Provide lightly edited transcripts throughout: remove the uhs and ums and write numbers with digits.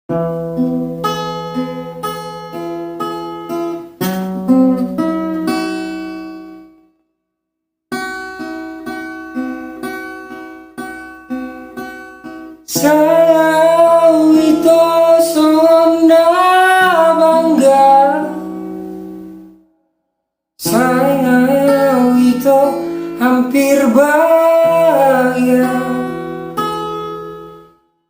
Saya itu sonda bangga, saya itu hampir bahagia.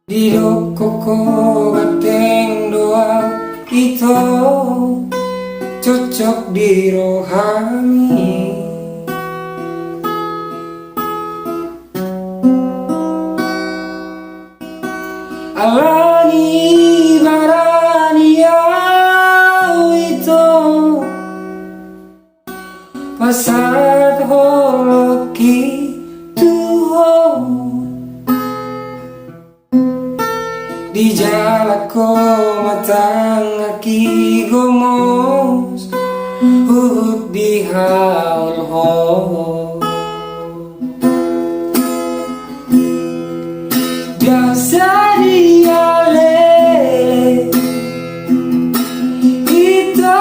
Di dokoko gateng doa itu cocok di rohani. Alani barani itu pasat holoki tuho di jalako matang aki gomos uhud di haul ho. Biasa dia lele itu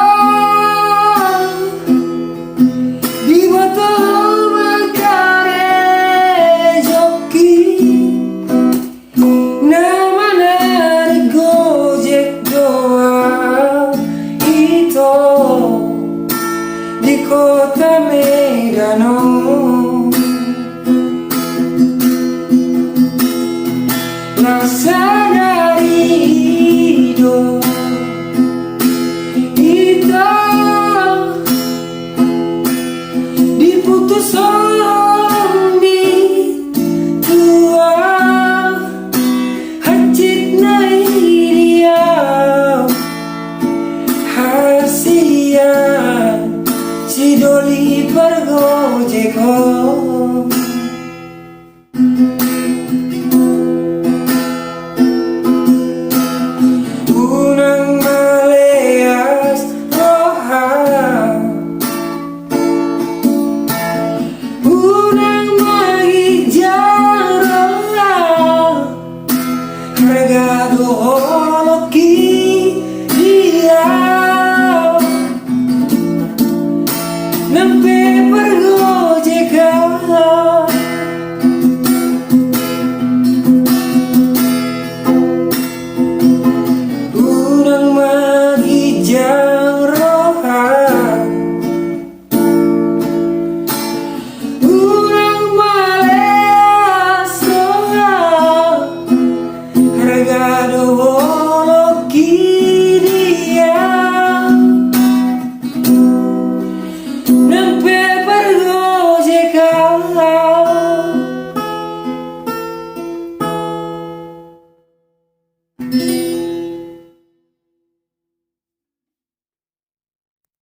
di Boto Karejokki na Manarik Gojek doa itu di kota Medano. Saya